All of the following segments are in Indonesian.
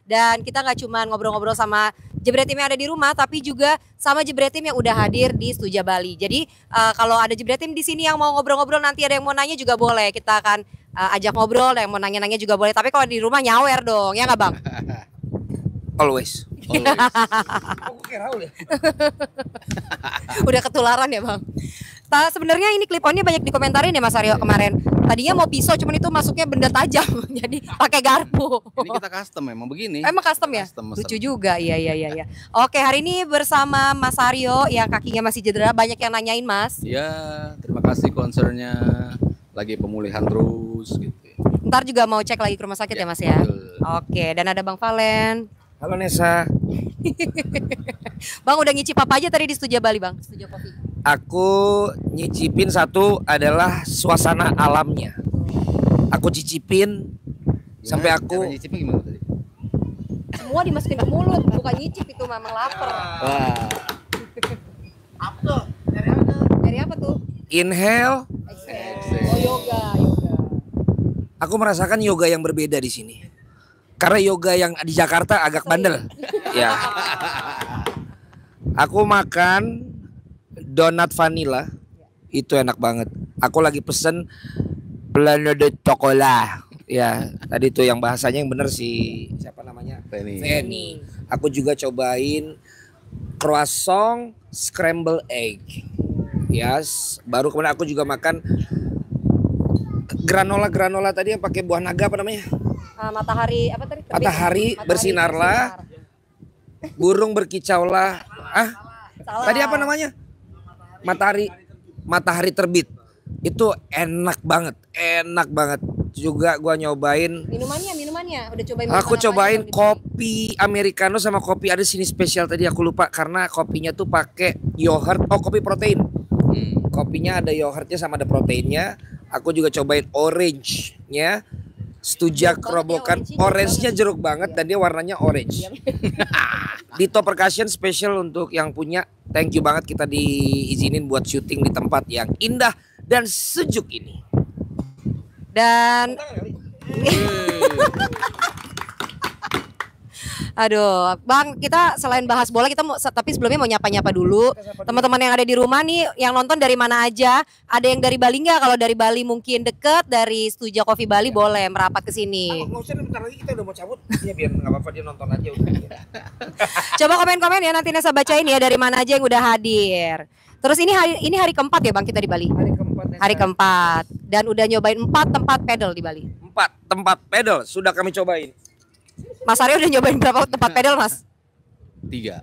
Dan kita nggak cuma ngobrol-ngobrol sama jebret tim yang ada di rumah, tapi juga sama jebret tim yang udah hadir di Stuja Bali. Jadi kalau ada jebret tim di sini yang mau ngobrol-ngobrol, nanti ada yang mau nanya juga boleh. Kita akan ajak ngobrol, yang mau nanya-nanya juga boleh. Tapi kalau di rumah nyawer dong, ya nggak Bang? Always. Aku kira ya. Udah ketularan ya Bang. Sebenarnya ini clip onnya banyak dikomentarin ya Mas Aryo kemarin. Tadinya mau pisau, cuman itu masuknya benda tajam, jadi pakai garpu. Ini kita custom memang begini. Emang custom ya? Custom, Lucu juga, iya. Oke, hari ini bersama Mas Aryo yang kakinya masih cedera, banyak yang nanyain Mas. Ya, terima kasih concernnya. Lagi pemulihan terus gitu. Ntar juga mau cek lagi ke rumah sakit ya Mas ya? Betul. Oke, dan ada Bang Valen. Halo Nesa. Bang udah ngicip apa aja tadi di Stuja Bali Bang? Stuja Kopi. Aku nyicipin satu adalah suasana alamnya. Aku cicipin sampai aku Cara nyicipnya gimana tadi? Semua dimasukin ke mulut, bukan nyicip itu memang lapar. Wah. Dari apa tuh? inhale. Oh yoga. Aku merasakan yoga yang berbeda di sini. Karena yoga yang di Jakarta agak bandel. Ya. Aku makan donat vanilla. Itu enak banget. Aku lagi pesen Plano de chocolat. Ya, tadi tuh yang bahasanya yang bener sih. Siapa namanya? Feni. Aku juga cobain croissant scramble egg. Yes, baru kemudian aku juga makan granola tadi yang pakai buah naga apa namanya? Matahari apa tadi? Matahari bersinarlah, burung berkicaulah. Salah. Tadi apa namanya? Matahari terbit. Itu enak banget. Juga gua nyobain. Minumannya udah cobain. Aku cobain kopi americano sama kopi ada sini spesial tadi aku lupa karena kopinya tuh pakai yogurt. Oh, kopi protein. Kopinya ada yogurtnya sama ada proteinnya. Aku juga cobain orange-nya. Stuja kerobokan orange-nya jeruk banget dan dia warnanya orange. Dito Percussion special untuk yang punya. Thank you banget kita diizinin buat syuting di tempat yang indah dan sejuk ini. Dan aduh, Bang, kita selain bahas bola kita mau tapi sebelumnya mau nyapa-nyapa dulu. Teman-teman yang ada di rumah nih yang nonton dari mana aja? Ada yang dari Bali nggak? Kalau dari Bali mungkin deket, dari Stuja Coffee Bali boleh merapat ke sini. Nggak usah, bentar lagi kita udah mau cabut. Ya biar nggak apa-apa dia nonton aja udah. Coba komen-komen ya nanti Nesa bacain ya dari mana aja yang udah hadir. Terus ini hari keempat ya Bang kita di Bali? Hari keempat. Dan udah nyobain 4 tempat pedal di Bali. 4 tempat pedal sudah kami cobain. Mas Aryo udah nyobain berapa tempat pedal Mas? 3.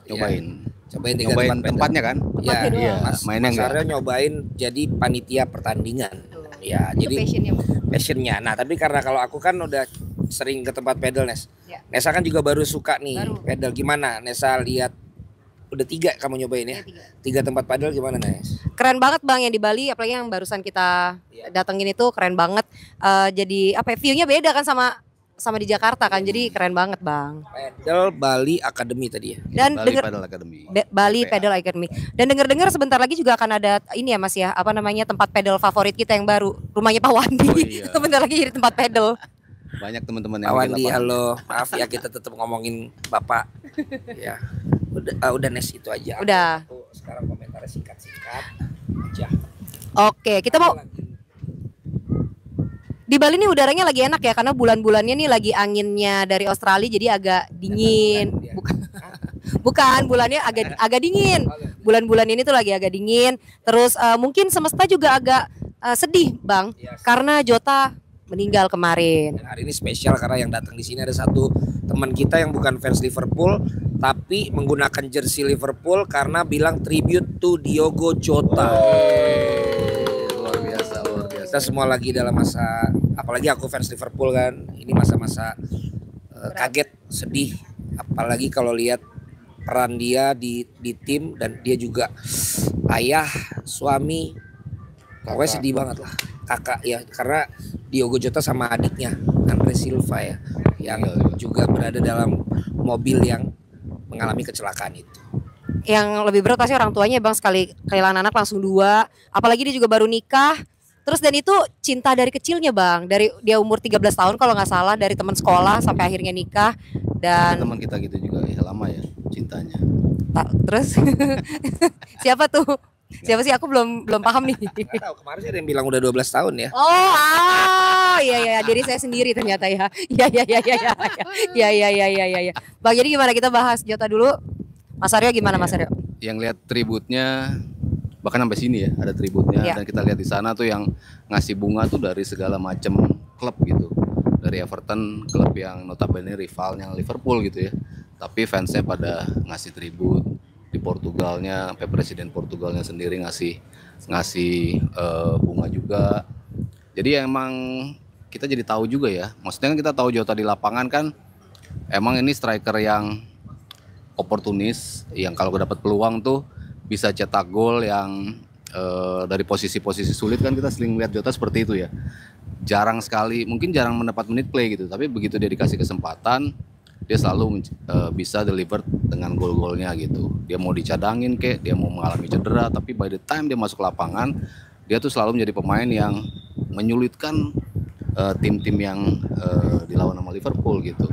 Cobain. Cobain 3 Nyobain tempat tempatnya kan? Ya, Tempatnya iya. doang. Mainnya Mas enggak. Aryo nyobain jadi panitia pertandingan. Ya, Itu jadi passionnya, Bang. passionnya. Nah, tapi karena kalau aku kan udah sering ke tempat pedal, Nes. Ya. Nesa kan juga baru suka nih Baru. pedal. Gimana? Nesa lihat udah 3 kamu nyobain ya? Iya, 3 tempat pedal gimana, Nes? Keren banget Bang yang di Bali, apalagi yang barusan kita datengin itu keren banget. Jadi apa ya, view-nya beda kan sama di Jakarta kan, jadi keren banget Bang. Pedal Bali Academy tadi ya. Dan Bali denger Pedal Academy. Bali BPA. Pedal Academy. Dan dengar-dengar sebentar lagi juga akan ada ini ya Mas ya, apa namanya tempat pedal favorit kita yang baru, rumahnya Pak Wandi. Oh, iya. Sebentar lagi jadi tempat pedal. Banyak teman-teman Pak yang bikin Wandi, lapangan. halo. Maaf ya kita tetap ngomongin Bapak. Ya. Udah Nes itu aja. Udah. Aku sekarang komentarnya singkat-singkat aja. Oke, kita mau di Bali nih udaranya lagi enak ya karena bulan-bulannya nih lagi anginnya dari Australia jadi agak dingin. Bukan, bulannya agak dingin. Bulan-bulan ini tuh lagi agak dingin. Terus mungkin semesta juga agak sedih, Bang, karena Jota meninggal kemarin. Dan hari ini spesial karena yang datang di sini ada satu teman kita yang bukan fans Liverpool tapi menggunakan jersey Liverpool karena bilang tribute to Diogo Jota. Luar biasa. Kita semua lagi dalam masa, apalagi aku fans Liverpool kan, ini masa-masa kaget, sedih, apalagi kalau lihat peran dia di tim dan dia juga ayah, suami, pokoknya sedih banget lah, kakak ya, karena Diogo Jota sama adiknya Andre Silva ya, yang juga berada dalam mobil yang mengalami kecelakaan itu. Yang lebih berat pasti orang tuanya Bang, sekali kehilangan anak langsung 2. Apalagi dia juga baru nikah. Terus dan itu cinta dari kecilnya Bang, dari dia umur 13 tahun kalau nggak salah, dari teman sekolah sampai akhirnya nikah. Dan Teman kita gitu juga ya, lama ya cintanya. terus siapa tuh? Siapa sih, aku belum paham nih. Nggak tahu, kemarin sih ada yang bilang udah 12 tahun ya. Oh, iya diri saya sendiri ternyata ya. Iya. Bang, jadi gimana, kita bahas Jota dulu. Mas Aryo gimana Mas Aryo? Yang lihat tributnya bahkan sampai sini ya, ada tributnya. Iya. Dan kita lihat di sana tuh yang ngasih bunga tuh dari segala macam klub gitu. Dari Everton, klub yang notabene rivalnya Liverpool gitu ya. Tapi fansnya pada ngasih tribut. Di Portugalnya, sampai presiden Portugalnya sendiri ngasih bunga juga. Jadi emang kita jadi tahu juga ya. Maksudnya kan kita tahu Jota di lapangan kan emang ini striker yang oportunis, yang kalau dapat peluang tuh bisa cetak gol yang dari posisi-posisi sulit kan kita sering lihat Jota seperti itu ya. Jarang sekali, mungkin jarang mendapat menit play gitu, tapi begitu dia dikasih kesempatan dia selalu bisa deliver dengan gol-golnya gitu. Dia mau dicadangin kek, dia mau mengalami cedera, tapi by the time dia masuk lapangan, dia tuh selalu menjadi pemain yang menyulitkan tim-tim yang dilawan sama Liverpool gitu.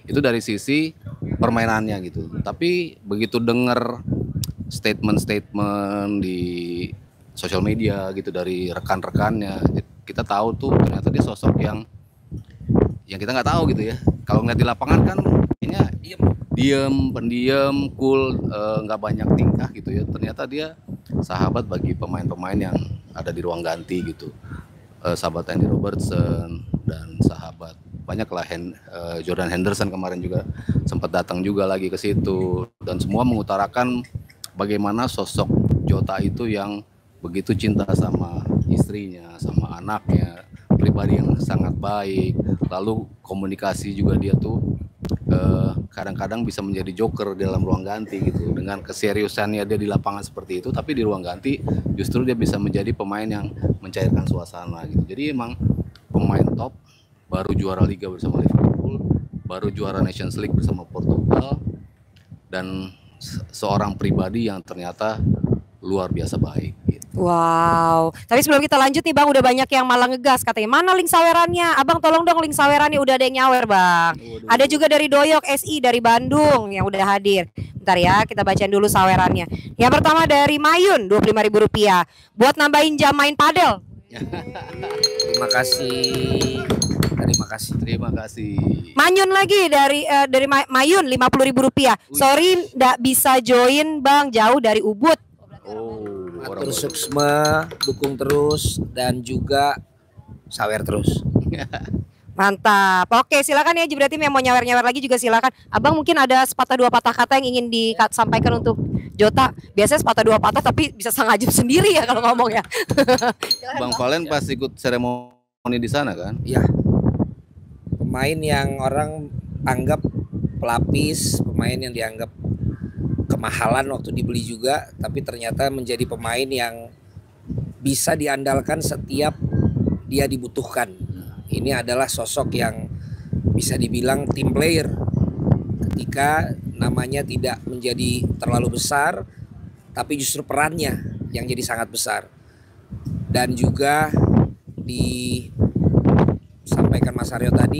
Itu dari sisi permainannya gitu. Tapi begitu dengar statement-statement di sosial media gitu dari rekan-rekannya, kita tahu tuh ternyata dia sosok yang kita nggak tahu gitu ya. Kalau ngeliat di lapangan kan kayaknya diem, pendiam, cool, nggak banyak tingkah gitu ya. Ternyata dia sahabat bagi pemain-pemain yang ada di ruang ganti gitu. Sahabat Andy Robertson dan sahabat banyak lah, Jordan Henderson kemarin juga sempat datang juga lagi ke situ, dan semua mengutarakan bagaimana sosok Jota itu yang begitu cinta sama istrinya, sama anaknya, pribadi yang sangat baik. Lalu komunikasi juga dia tuh kadang-kadang bisa menjadi joker dalam ruang ganti gitu. Dengan keseriusannya dia di lapangan seperti itu, tapi di ruang ganti justru dia bisa menjadi pemain yang mencairkan suasana gitu. Jadi emang pemain top, baru juara Liga bersama Liverpool, baru juara Nations League bersama Portugal, dan seorang pribadi yang ternyata luar biasa baik gitu. Wow. Tapi sebelum kita lanjut nih Bang, udah banyak yang malah ngegas katanya, mana link sawerannya? Abang tolong dong link sawerannya, udah ada yang nyawer Bang. Ada juga dari Doyok SI dari Bandung yang udah hadir. Bentar ya, kita bacain dulu sawerannya. Yang pertama dari Mayun, Rp25.000 buat nambahin jam main padel. Terima kasih. Terima kasih. Manyun lagi dari Mayun Rp50.000. Sorry nggak bisa join Bang, jauh dari Ubud. Atur suksma, dukung terus, dan juga sawer terus. Mantap. Oke, silakan ya. Berarti yang mau nyawer-nyawer lagi juga silakan. Abang mungkin ada sepatah dua patah kata yang ingin disampaikan untuk Jota. Biasanya sepatah dua patah tapi bisa setengah jam sendiri ya kalau ngomong ya. Bang Valen pas ikut seremoni di sana kan? Iya. Pemain yang orang anggap pelapis, pemain yang dianggap kemahalan waktu dibeli juga, tapi ternyata menjadi pemain yang bisa diandalkan setiap dia dibutuhkan. Ini adalah sosok yang bisa dibilang team player ketika namanya tidak menjadi terlalu besar, tapi justru perannya yang jadi sangat besar. Dan juga disampaikan Mas Aryo tadi,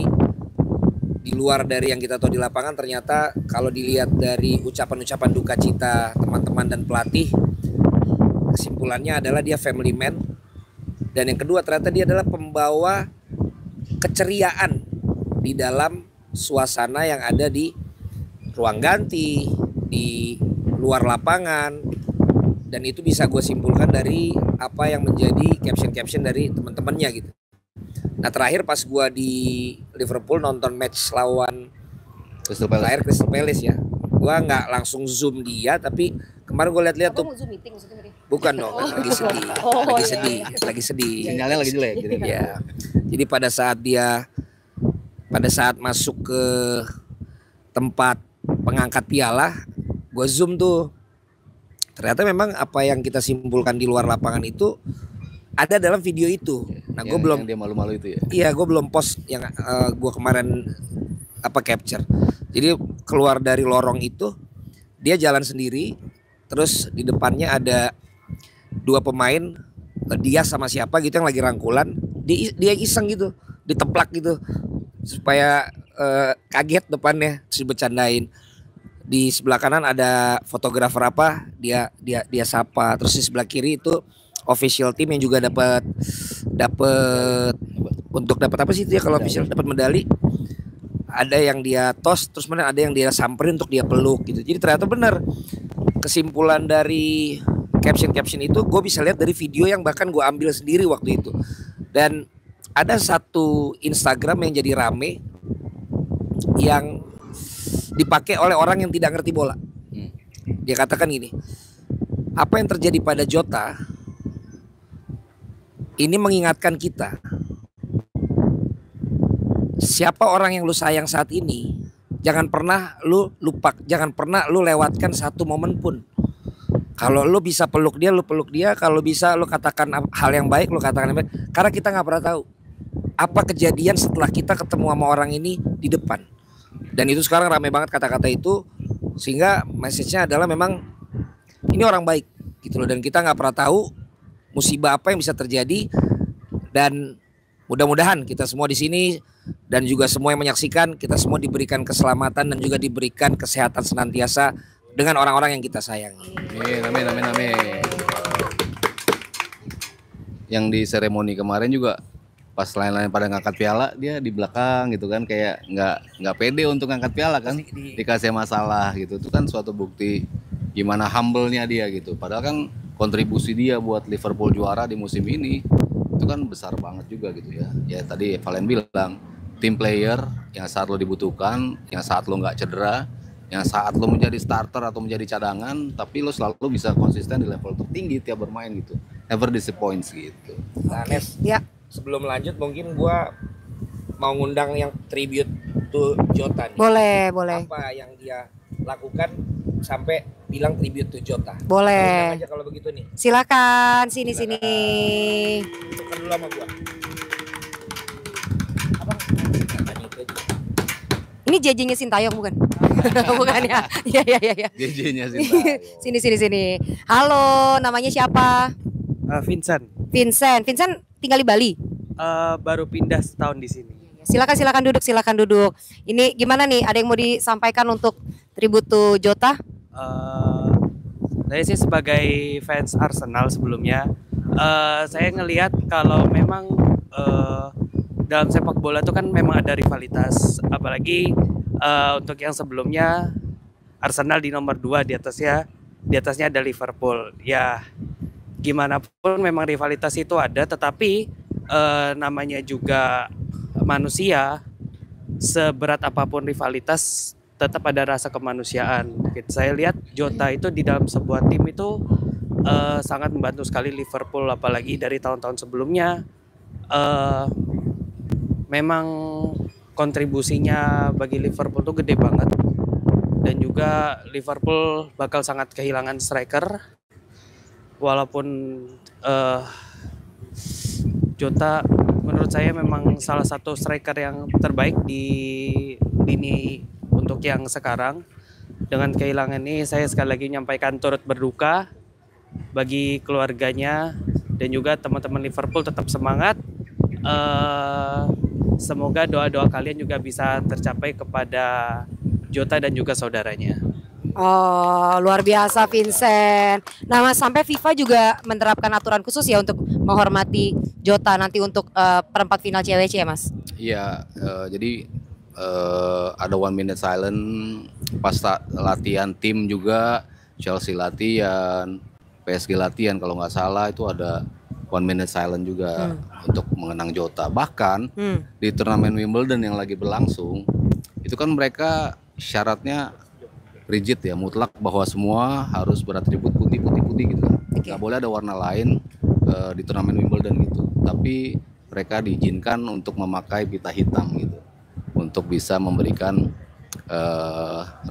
di luar dari yang kita tahu di lapangan, ternyata kalau dilihat dari ucapan-ucapan duka cita teman-teman dan pelatih, kesimpulannya adalah dia family man. Dan yang kedua, ternyata dia adalah pembawa keceriaan di dalam suasana yang ada di ruang ganti, di luar lapangan. Dan itu bisa gue simpulkan dari apa yang menjadi caption-caption dari teman-temannya gitu. Nah, terakhir pas gua di Liverpool nonton match lawan Crystal Palace ya, gua nggak langsung zoom dia, tapi kemarin gua lihat-lihat tuh. Bukan dong, lagi sedih. Sinyalnya lagi jelek. Ya. Jadi pada saat masuk ke tempat pengangkat piala, gua zoom tuh. Ternyata memang apa yang kita simpulkan di luar lapangan itu ada dalam video itu. Nah, gue belum, yang dia malu-malu itu ya. Iya, gue belum post yang gue kemarin capture. Jadi keluar dari lorong itu, dia jalan sendiri, terus di depannya ada dua pemain dia sama siapa gitu yang lagi rangkulan, dia iseng gitu, diteplak gitu supaya kaget depannya, terus bercandain. Di sebelah kanan ada fotografer apa, dia sapa. Terus di sebelah kiri itu official team yang juga dapat untuk dapat apa sih itu ya kalau official, dapat medali. Ada yang dia tos, terus mana ada yang dia samperin untuk dia peluk gitu. Jadi ternyata benar, kesimpulan dari caption itu gue bisa lihat dari video yang bahkan gue ambil sendiri waktu itu. Dan ada satu Instagram yang jadi rame yang dipakai oleh orang yang tidak ngerti bola. Dia katakan gini, apa yang terjadi pada Jota ini mengingatkan kita, siapa orang yang lu sayang saat ini, jangan pernah lu lupa, jangan pernah lu lewatkan satu momen pun. Kalau lu bisa peluk dia, lu peluk dia. Kalau bisa lu katakan hal yang baik, lu katakan yang baik. Karena kita nggak pernah tahu apa kejadian setelah kita ketemu sama orang ini di depan. Dan itu sekarang ramai banget kata-kata itu, sehingga message-nya adalah memang ini orang baik gitu loh. Dan kita nggak pernah tahu musibah apa yang bisa terjadi. Dan mudah-mudahan kita semua di sini dan juga semua yang menyaksikan, kita semua diberikan keselamatan dan juga diberikan kesehatan senantiasa dengan orang-orang yang kita sayangi. Amin, amin, amin. Yang di seremoni kemarin juga pas lain-lain pada ngangkat piala, dia di belakang gitu kan, kayak nggak pede untuk ngangkat piala kan, dikasih masalah gitu. Itu kan suatu bukti gimana humble-nya dia gitu. Padahal kan kontribusi dia buat Liverpool juara di musim ini itu kan besar banget juga gitu ya. Ya tadi Valen bilang, team player yang saat lo dibutuhkan, yang saat lo nggak cedera, yang saat lo menjadi starter atau menjadi cadangan, tapi lo selalu bisa konsisten di level tertinggi tiap bermain gitu. Never disappoints gitu. Nah, Nes, ya. Sebelum lanjut mungkin gua mau ngundang yang tribute to Jota nih. Boleh. Apa yang dia lakukan sampai bilang tribute to Jota? Boleh. Aja kalau begitu nih. Silakan sini. Bukan dulu sama gua. Abang, ini JJ-nya Sintayong bukan? Bukan ya? Iya. JJ-nya Sintayong. Sini. Halo, namanya siapa? Vincent. Vincent tinggal di Bali. Baru pindah setahun di sini. Silakan duduk. Ini gimana nih? Ada yang mau disampaikan untuk tribute to Jota? Saya sih sebagai fans Arsenal sebelumnya, saya ngelihat kalau memang dalam sepak bola itu kan memang ada rivalitas, apalagi untuk yang sebelumnya Arsenal di nomor 2, di atasnya ada Liverpool. Ya gimana pun memang rivalitas itu ada, tetapi namanya juga manusia, seberat apapun rivalitas tetap ada rasa kemanusiaan. Saya lihat Jota itu di dalam sebuah tim itu sangat membantu sekali Liverpool, apalagi dari tahun-tahun sebelumnya. Memang kontribusinya bagi Liverpool itu gede banget, dan juga Liverpool bakal sangat kehilangan striker. Walaupun Jota menurut saya memang salah satu striker yang terbaik di lini untuk yang sekarang. Dengan kehilangan ini saya sekali lagi menyampaikan turut berduka bagi keluarganya, dan juga teman-teman Liverpool tetap semangat. Semoga doa-doa kalian juga bisa tercapai kepada Jota dan juga saudaranya. Oh, luar biasa Vincent. Nah, Mas, sampai FIFA juga menerapkan aturan khusus ya untuk menghormati Jota nanti untuk perempat final CWC ya, Mas? Iya, jadi ada 1 minute silent pas latihan tim juga, Chelsea latihan, PSG latihan kalau nggak salah itu ada 1 minute silent juga untuk mengenang Jota. Bahkan di turnamen Wimbledon yang lagi berlangsung itu kan mereka syaratnya rigid ya, mutlak bahwa semua harus beratribut putih gitu. Nggak boleh ada warna lain di turnamen Wimbledon gitu. Tapi mereka diizinkan untuk memakai pita hitam gitu, untuk bisa memberikan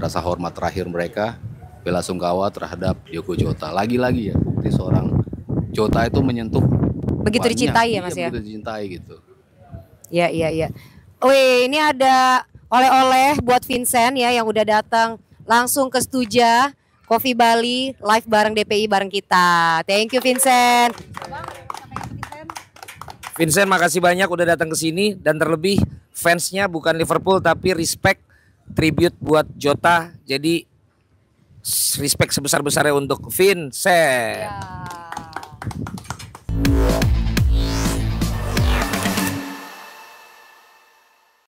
rasa hormat terakhir mereka, bela sungkawa terhadap Diogo Jota. Lagi-lagi ya, bukti seorang Jota itu menyentuh begitu banyak, dicintai ya, Mas ya. Begitu dicintai gitu. Iya. Wih, ini ada oleh-oleh buat Vincent ya yang udah datang langsung ke Stuja Coffee Bali live bareng DPI bareng kita. Thank you Vincent. Vincent makasih banyak udah datang ke sini dan terlebih fansnya bukan Liverpool tapi respect tribute buat Jota. Jadi respect sebesar-besarnya untuk Vincent. Ya.